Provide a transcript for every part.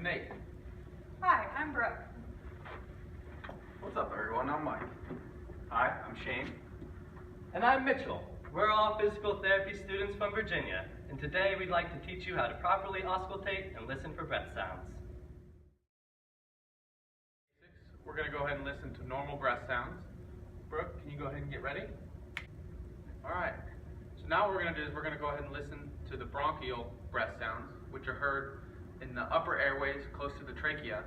Nate. Hi, I'm Brooke. What's up, everyone? I'm Mike. Hi, I'm Shane. And I'm Mitchell. We're all physical therapy students from Virginia, and today we'd like to teach you how to properly auscultate and listen for breath sounds. We're going to go ahead and listen to normal breath sounds. Brooke, can you go ahead and get ready? Alright, so now what we're going to do is we're going to go ahead and listen to the bronchial breath sounds, which are heard in the upper airways close to the trachea.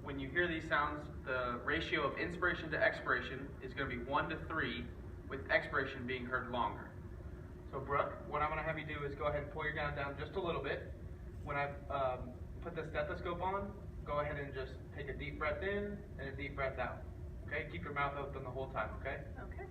When you hear these sounds, the ratio of inspiration to expiration is going to be 1 to 3, with expiration being heard longer. So Brooke, what I'm going to have you do is go ahead and pull your gown down just a little bit. When I put the stethoscope on, go ahead and just take a deep breath in and a deep breath out. Okay? Keep your mouth open the whole time, okay? Okay.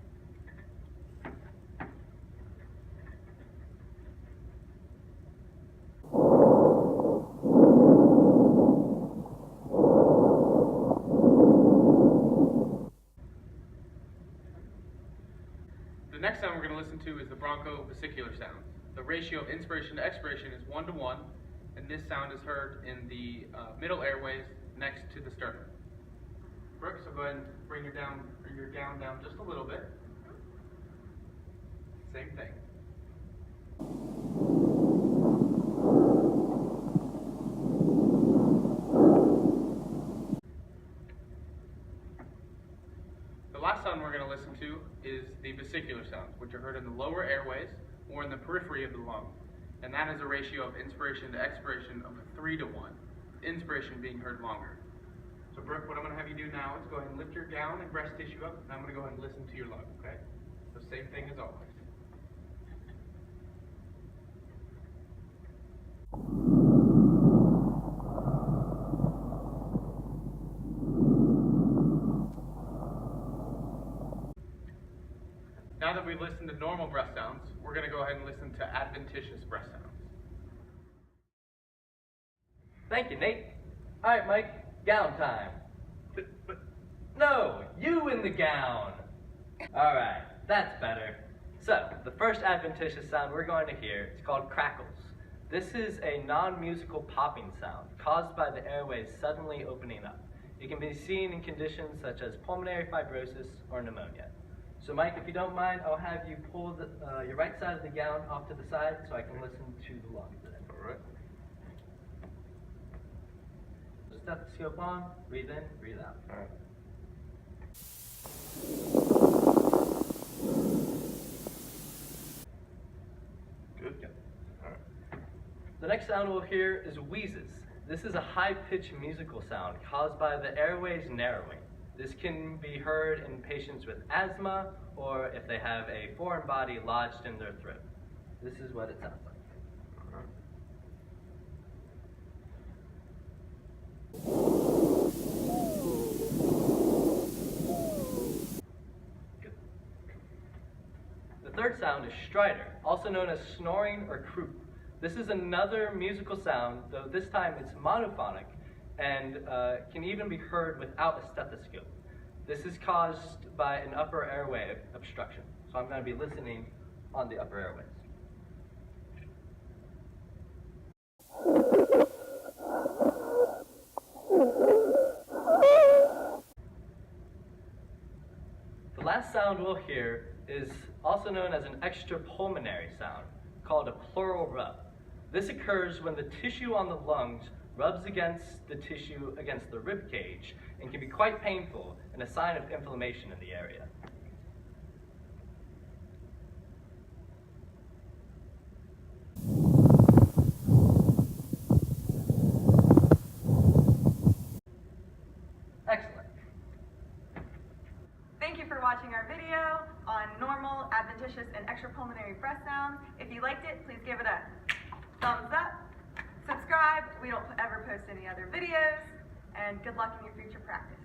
The next sound we're going to listen to is the broncho-vesicular sound. The ratio of inspiration to expiration is 1 to 1, and this sound is heard in the middle airways next to the sternum. Brooke, so go ahead and bring your gown down just a little bit. Same thing. The last sound we're going to listen to is the vesicular sounds, which are heard in the lower airways or in the periphery of the lung. And that is a ratio of inspiration to expiration of 3 to 1, inspiration being heard longer. So Brooke, what I'm going to have you do now is go ahead and lift your gown and breast tissue up, and I'm going to go ahead and listen to your lung, okay? So same thing as always. Now that we've listened to normal breath sounds, we're going to go ahead and listen to adventitious breath sounds. Thank you, Nate. All right, Mike, gown time. No, you in the gown. All right, that's better. So, the first adventitious sound we're going to hear is called crackles. This is a non-musical popping sound caused by the airways suddenly opening up. It can be seen in conditions such as pulmonary fibrosis or pneumonia. So Mike, if you don't mind, I'll have you pull your right side of the gown off to the side so I can listen to the lungs then. All right. Stethoscope on, breathe in, breathe out. All right. Good. All right. The next sound we'll hear is wheezes. This is a high-pitched musical sound caused by the airways narrowing. This can be heard in patients with asthma or if they have a foreign body lodged in their throat. This is what it sounds like. Good. The third sound is stridor, also known as snoring or croup. This is another musical sound, though this time it's monophonic and can even be heard without a stethoscope. This is caused by an upper airway obstruction. So I'm going to be listening on the upper airways. The last sound we'll hear is also known as an extrapulmonary sound, called a pleural rub. This occurs when the tissue on the lungs rubs against the tissue against the rib cage and can be quite painful and a sign of inflammation in the area. Excellent. Thank you for watching our video on normal, adventitious, and extrapulmonary breath sounds. If you liked it, please give it a thumbs up. Subscribe. We don't ever post any other videos. And good luck in your future practice.